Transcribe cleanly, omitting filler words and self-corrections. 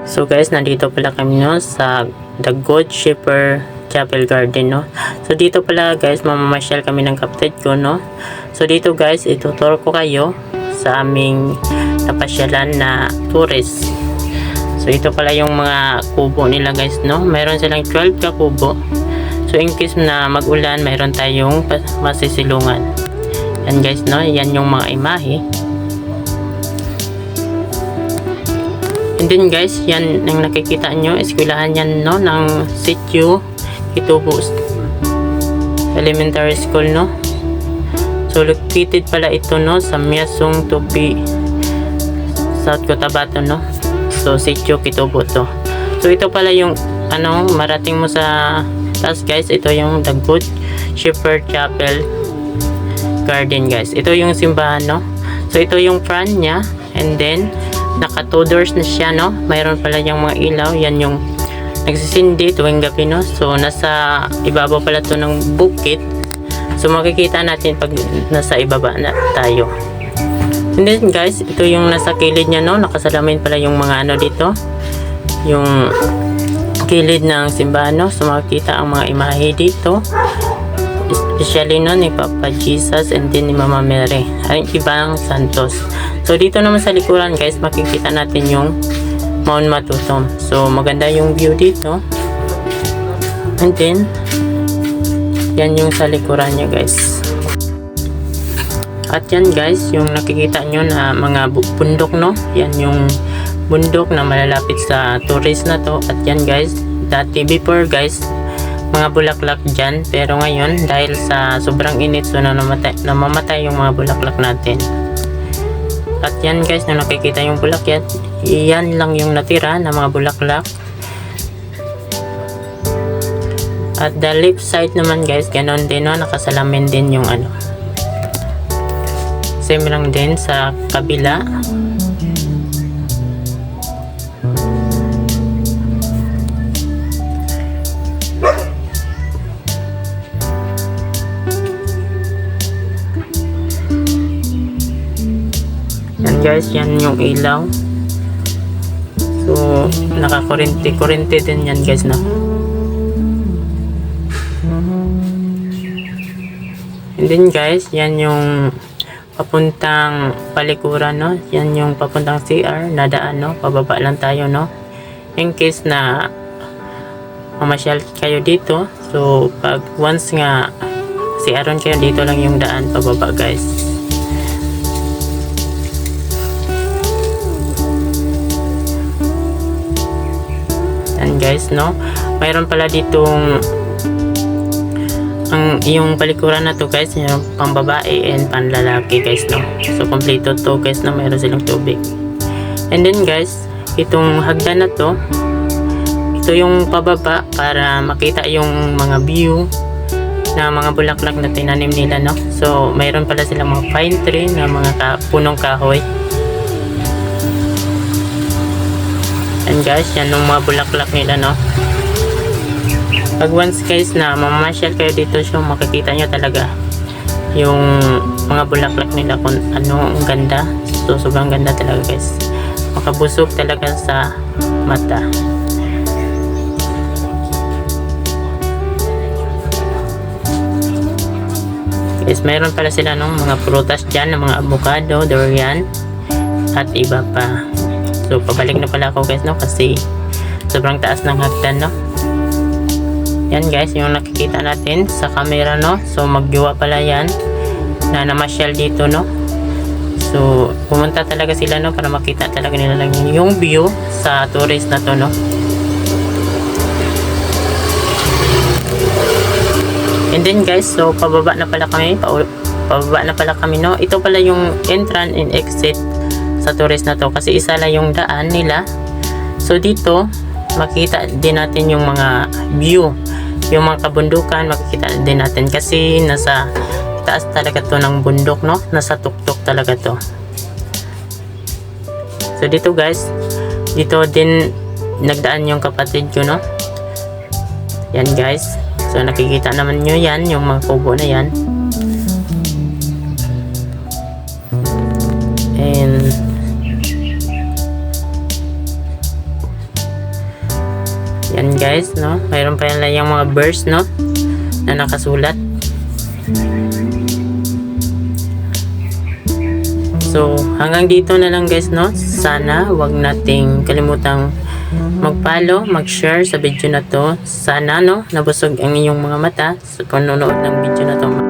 So guys, nandito pala kami no sa The Good Shepherd Chapel Garden no. So dito pala guys, mamamasyal kami ng kapatid ko no. So dito guys, ituturo ko kayo sa aming napasyalan na tourist. So ito pala yung mga kubo nila guys no. Mayroon silang 12 ka kubo. So in case na mag-ulan, mayroon tayong masisilungan. Yan guys no, yan yung mga imahe. And then guys, yan ang nakikita nyo, eskwelahan yan no, ng Sitio Kitubo Elementary School no. So located pala ito no sa Miasong Tupi, South Cotabato no. So Sitio Kitubo to. So ito pala yung ano, marating mo sa taas guys, ito yung The Good Shepherd Chapel Garden guys. Ito yung simbahan no. So ito yung front niya, and then naka 2 doors na siya no. Mayroon pala yung mga ilaw, yan yung nagsisindi tuwing gabi no. So nasa ibabaw pala to ng bukit. So makikita natin pag nasa ibaba na tayo. And then guys, ito yung nasa kilid niya no. Nakasalamin pala yung mga ano dito, yung kilid ng simbahan no. So makikita ang mga imahe dito, especially no ni Papa Jesus and then ni Mama Mary, ang ibang santos. So dito naman sa likuran guys, makikita natin yung Mount Matutom. So maganda yung view dito. And then yan yung sa likuran niya guys. At yan guys, yung nakikita nyo na mga bundok no. Yan yung bundok na malalapit sa tourist na to. At yan guys, dati before guys, mga bulaklak dyan. Pero ngayon, dahil sa sobrang init, so namamatay yung mga bulaklak natin. At yan guys, na nakikita yung bulaklak, yan lang yung natira na mga bulaklak. At the left side naman guys, ganon din no, nakasalamin din yung ano. Same lang din sa kabila. Yan guys, yan yung ilaw. So nakakurente din yan guys na. And then guys, yan yung papuntang palikuran no. Yan yung papuntang CR na daan no. Pababa lang tayo no. In case na mamasyal kayo dito, so pag once nga CR kayo, dito lang yung daan pababa guys. Guys no, mayroon pala ditong yung palikuran na to guys, yung pang babae and pang lalaki guys no. So kompleto to guys na mayroon silang tubig. And then guys, itong hagdan na to, ito yung pababa para makita yung mga view na mga bulaklak na tinanim nila no. So mayroon pala silang mga pine tree na mga punong kahoy. And guys, yan yung mga bulaklak nila no. Pag once guys na mamamasyal kayo dito, so makikita nyo talaga yung mga bulaklak nila kung ano ang ganda. So sobrang ganda talaga guys, makabusog talaga sa mata. Guys, mayroon pala sila ng mga prutas dyan, ng mga avocado, durian at iba pa. So pabalik na pala ako guys no, kasi sobrang taas ng hagdan no. Yan guys, yung nakikita natin sa camera no. So magdiwa pala yan na namasyal dito no. So pumunta talaga sila no, para makita talaga nila lang yung view sa tourist na to no. And then guys, so pababa na pala kami, no. Ito pala yung entrance and exit sa tourist na to, kasi isa lang yung daan nila. So dito makita din natin yung mga view, yung mga kabundukan, makikita din natin kasi nasa taas talaga to ng bundok no, nasa tuktok talaga to. So dito guys, dito din nagdaan yung kapatid ko no. Yan guys, so nakikita naman nyo yan, yung mga kubo na yan. And Yan guys, no? Mayroon pa yan yung mga verse, no? Na nakasulat. So, hanggang dito na lang guys, no? Sana wag nating kalimutang mag-follow, mag-share sa video na to. Sana, no? Nabusog ang inyong mga mata sa panonood ng video na to.